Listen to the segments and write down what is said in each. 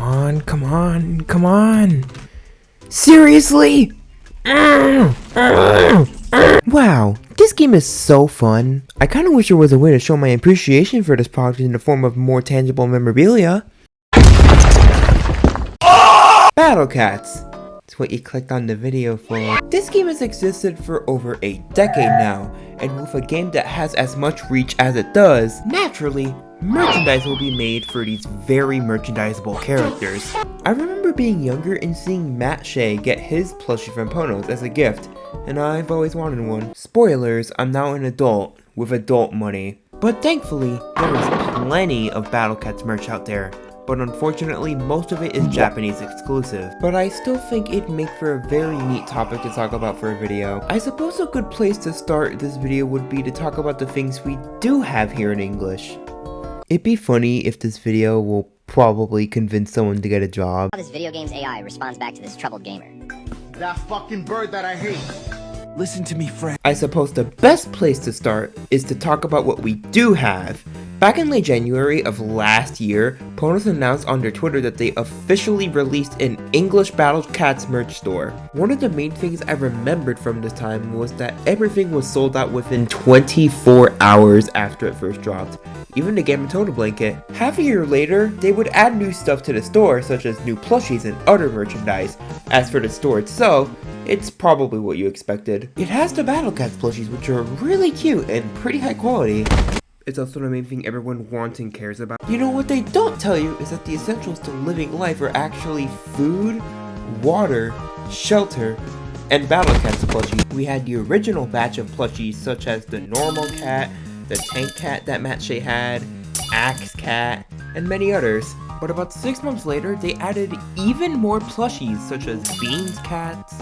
on, come on, come on. Seriously? Wow, this game is so fun. I kind of wish there was a way to show my appreciation for this product in the form of more tangible memorabilia. Battle Cats. That's what you clicked on the video for. This game has existed for over a decade now, and with a game that has as much reach as it does, naturally, merchandise will be made for these very merchandisable characters. I remember being younger and seeing Matt Shea get his plushie from Ponos as a gift, and I've always wanted one. Spoilers, I'm now an adult with adult money. But thankfully, there is plenty of Battle Cats merch out there. But unfortunately, most of it is Japanese exclusive. But I still think it'd make for a very neat topic to talk about for a video. I suppose a good place to start this video would be to talk about the things we do have here in English. It'd be funny if this video will probably convince someone to get a job. How this video game's AI responds back to this troubled gamer. That fucking bird that I hate. Listen to me, friend. I suppose the best place to start is to talk about what we do have. Back in late January of last year, Ponos announced on their Twitter that they officially released an English Battle Cats merch store. One of the main things I remembered from this time was that everything was sold out within 24 hours after it first dropped. Even the Game & Total blanket. Half a year later, they would add new stuff to the store, such as new plushies and other merchandise. As for the store itself, it's probably what you expected. It has the Battle Cats plushies, which are really cute and pretty high quality. It's also the main thing everyone wants and cares about. You know, what they don't tell you is that the essentials to living life are actually food, water, shelter, and Battle Cats plushies. We had the original batch of plushies such as the normal cat, the tank cat that Matt Shea had, Axe Cat, and many others. But about 6 months later, they added even more plushies such as Beans Cats,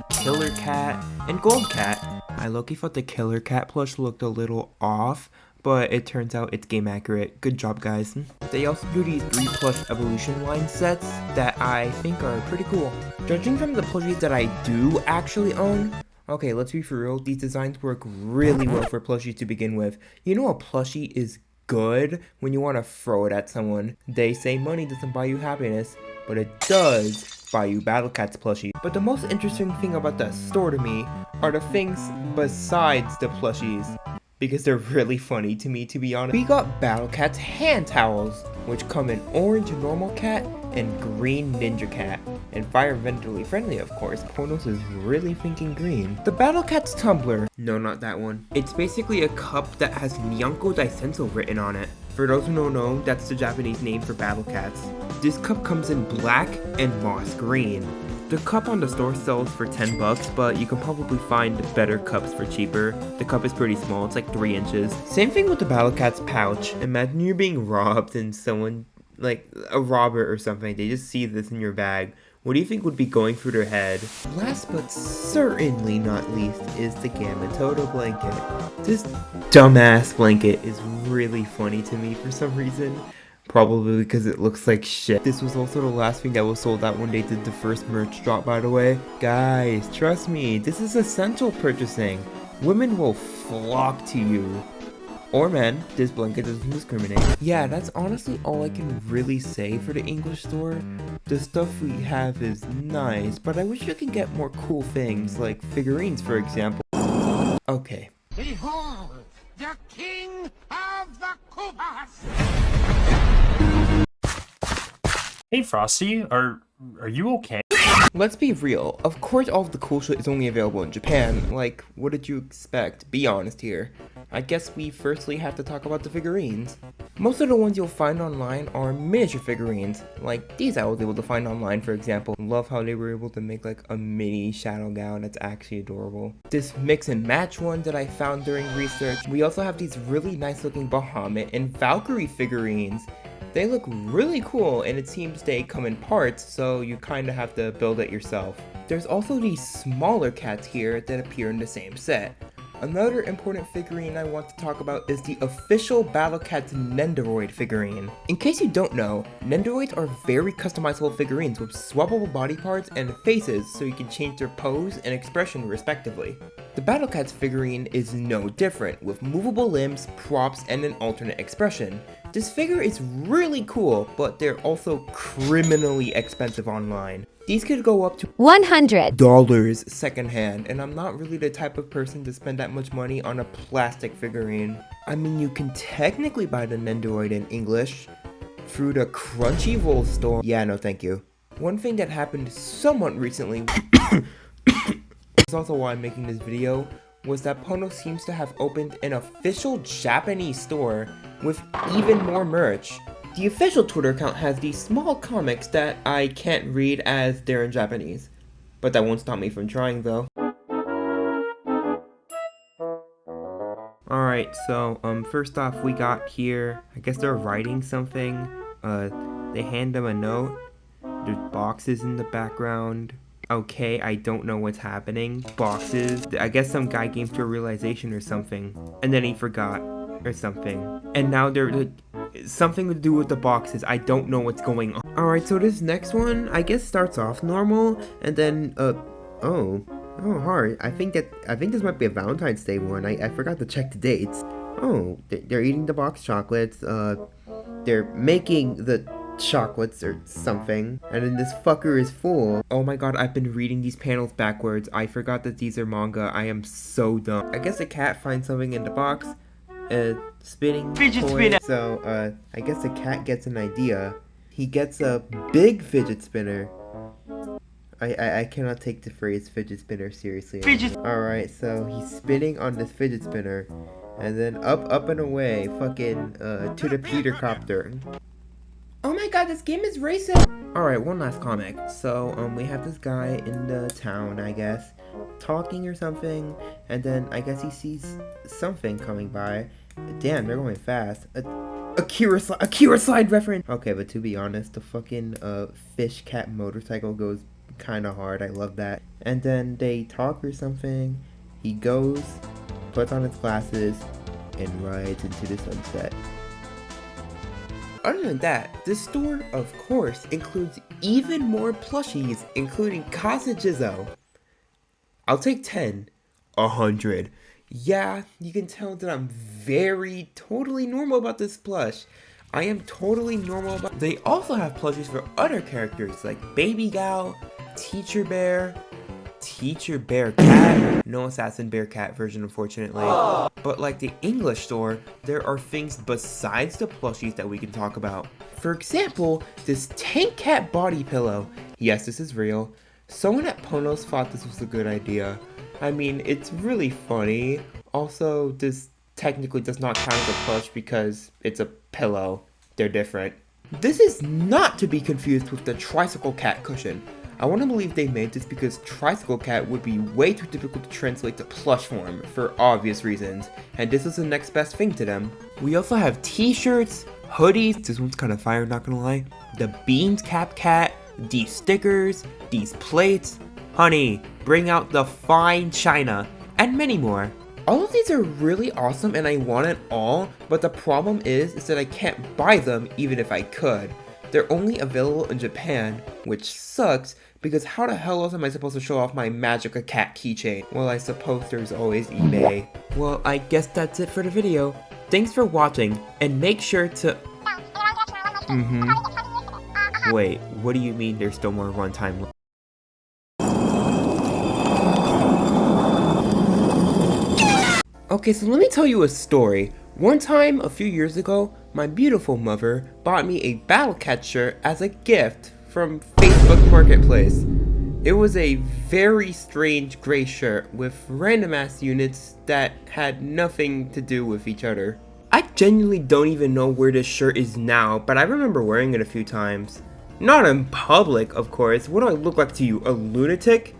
Killer Cat, and Gold Cat. I low-key thought the Killer Cat plush looked a little off, but it turns out it's game accurate. Good job, guys. They also do these 3 plush evolution line sets that I think are pretty cool. Judging from the plushies that I do actually own, okay, let's be for real, these designs work really well for plushies to begin with. You know, a plushie is good when you want to throw it at someone. They say money doesn't buy you happiness, but it does buy you Battle Cats plushie. But the most interesting thing about that store to me are the things besides the plushies, because they're really funny to me, to be honest. We got Battle Cats hand towels, which come in orange normal cat and green ninja cat, and environmentally friendly, of course. Ponos is really thinking green. The Battle Cats tumbler, no, not that one. It's basically a cup that has Nyanko Daisenso written on it. For those who don't know, that's the Japanese name for Battle Cats. This cup comes in black and moss green. The cup on the store sells for 10 bucks, but you can probably find better cups for cheaper. The cup is pretty small, it's like 3 inches. Same thing with the Battle Cats pouch. Imagine you're being robbed and someone, like a robber or something, they just see this in your bag. What do you think would be going through their head? Last but certainly not least is the Game & Total blanket. This dumbass blanket is really funny to me for some reason. Probably because it looks like shit. This was also the last thing that was sold out when they did the first merch drop, by the way. Guys, trust me, this is essential purchasing. Women will flock to you. Or men, this blanket doesn't discriminate. Yeah, that's honestly all I can really say for the English store. The stuff we have is nice, but I wish you could get more cool things, like figurines for example. Okay. Behold, the king of the Koopas! Hey Frosty, are you okay? Let's be real, of course all of the cool shit is only available in Japan. Like, what did you expect? Be honest here. I guess we firstly have to talk about the figurines. Most of the ones you'll find online are miniature figurines, like these I was able to find online for example. Love how they were able to make like a mini Shadow Gown that's actually adorable. This mix and match one that I found during research. We also have these really nice looking Bahamut and Valkyrie figurines. They look really cool, and it seems they come in parts, so you kinda have to build it yourself. There's also these smaller cats here that appear in the same set. Another important figurine I want to talk about is the official Battle Cats Nendoroid figurine. In case you don't know, Nendoroids are very customizable figurines with swappable body parts and faces so you can change their pose and expression respectively. The Battle Cats figurine is no different, with movable limbs, props, and an alternate expression. This figure is really cool, but they're also criminally expensive online. These could go up to $100 secondhand, and I'm not really the type of person to spend that much money on a plastic figurine. I mean, you can technically buy the Nendoroid in English through the Crunchyroll store. Yeah, no thank you. One thing that happened somewhat recently, is also why I'm making this video, was that Pono seems to have opened an official Japanese store with even more merch. The official Twitter account has these small comics that I can't read as they're in Japanese. But that won't stop me from trying though. Alright, so first off we got here, I guess they're writing something. They hand them a note. There's boxes in the background. Okay, I don't know what's happening. Boxes. I guess some guy came to a realization or something. And then he forgot. Or something. And now they're like, something to do with the boxes. I don't know what's going on. Alright, so this next one, I guess starts off normal. And then, oh, hard. I think this might be a Valentine's Day one. I forgot to check the dates. Oh, they're eating the box chocolates. They're making the chocolates or something, and then this fucker is full. Oh my god, I've been reading these panels backwards. I forgot that these are manga. I am so dumb. I guess the cat finds something in the box, spinning fidget spinner. So I guess the cat gets an idea. He gets a big fidget spinner. I cannot take the phrase fidget spinner seriously. Alright, so he's spinning on this fidget spinner, and then up and away, fucking to the Peter copter. Oh my god, this game is racist! Alright, one last comic. So, we have this guy in the town, I guess, talking or something, and then I guess he sees something coming by. Damn, they're going fast. A Kira Slide reference! Okay, but to be honest, the fucking, fish cat motorcycle goes kinda hard. I love that. And then they talk or something. He goes, puts on his glasses, and rides into the sunset. Other than that, this store, of course, includes even more plushies, including Casa Jizzo. I'll take 10, 100. Yeah, you can tell that I'm totally normal about this plush. I am totally normal about. They also have plushies for other characters like Baby Gal, Teacher Bear Cat, no Assassin Bear Cat version unfortunately. But like the English store, there are things besides the plushies that we can talk about. For example, this Tank Cat body pillow. Yes, this is real. Someone at Ponos thought this was a good idea. I mean, it's really funny. Also, this technically does not count as a plush because it's a pillow. They're different. This is not to be confused with the Tricycle Cat cushion. I want to believe they made this because Tricycle Cat would be way too difficult to translate to plush form for obvious reasons, and this is the next best thing to them. We also have t-shirts, hoodies, this one's kind of fire, not gonna lie, the Beans Cap Cat, these stickers, these plates, honey, bring out the fine china, and many more. All of these are really awesome and I want it all, but the problem is that I can't buy them even if I could. They're only available in Japan, which sucks, because how the hell else am I supposed to show off my Magica Cat keychain? Well, I suppose there's always eBay. Well, I guess that's it for the video. Thanks for watching, and make sure to... Wait, what do you mean there's still more runtime? Okay, so let me tell you a story. One time, a few years ago, my beautiful mother bought me a Battle Cat shirt as a gift from Facebook Marketplace. It was a very strange gray shirt with random ass units that had nothing to do with each other. I genuinely don't even know where this shirt is now, but I remember wearing it a few times. Not in public, of course. What do I look like to you, a lunatic?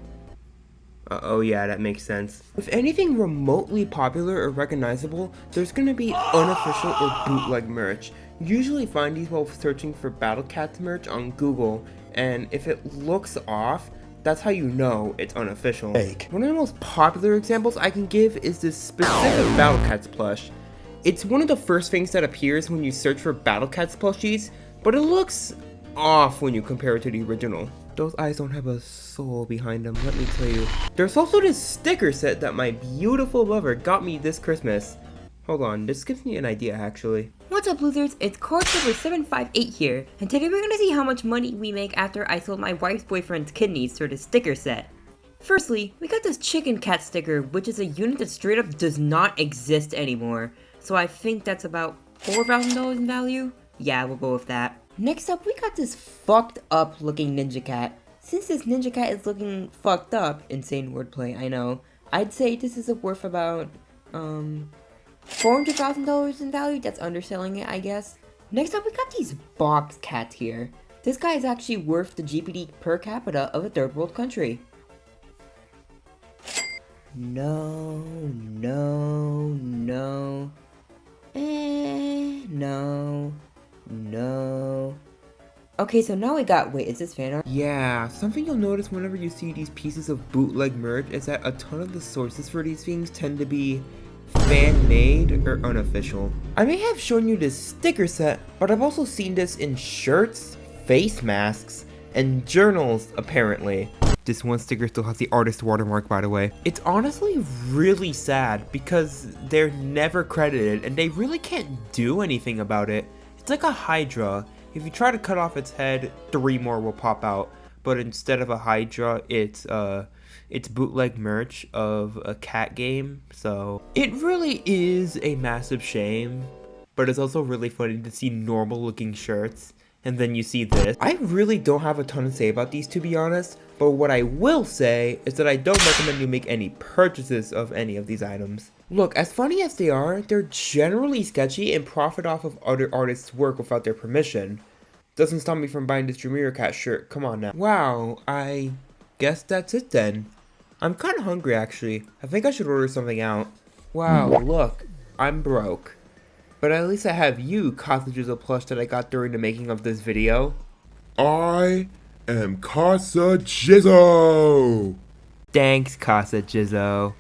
Oh yeah, that makes sense. If anything remotely popular or recognizable, there's gonna be unofficial or bootleg merch. Usually find these while searching for Battle Cats merch on Google, and if it looks off, that's how you know it's unofficial. One of the most popular examples I can give is this specific Battle Cats plush. It's one of the first things that appears when you search for Battle Cats plushies, but it looks off when you compare it to the original. Those eyes don't have a soul behind them, let me tell you. There's also this sticker set that my beautiful lover got me this Christmas. Hold on, this gives me an idea actually. What What's up, losers? It's card number 758 here, and today we're gonna see how much money we make after I sold my wife's boyfriend's kidneys for the sticker set. Firstly, we got this chicken cat sticker, which is a unit that straight up does not exist anymore. So I think that's about $4,000 in value? Yeah, we'll go with that. Next up, we got this fucked up looking ninja cat. Since this ninja cat is looking fucked up, insane wordplay, I know, I'd say this is worth about, $400,000 in value. That's underselling it, I guess. Next up, we got these box cats here. This guy is actually worth the GPD per capita of a third world country. No. Okay, so now we got, wait, is this fan art? Yeah, something you'll notice whenever you see these pieces of bootleg merch is that a ton of the sources for these things tend to be fan-made or unofficial. I may have shown you this sticker set, but I've also seen this in shirts, face masks, and journals, apparently. This one sticker still has the artist watermark, by the way. It's honestly really sad because they're never credited and they really can't do anything about it. It's like a Hydra. If you try to cut off its head, 3 more will pop out. But instead of a Hydra, it's bootleg merch of a cat game. So it really is a massive shame, but it's also really funny to see normal looking shirts and then you see this. I really don't have a ton to say about these, to be honest, but what I will say is that I don't recommend you make any purchases of any of these items. Look, as funny as they are, they're generally sketchy and profit off of other artists' work without their permission. Doesn't stop me from buying this Dreamer Cat shirt, come on now. Wow, I guess that's it then. I'm kinda hungry actually. I think I should order something out. Wow, look, I'm broke. But at least I have you, Casa Jizzle plush that I got during the making of this video. I am Casa Jizzle! Thanks, Casa Jizzle.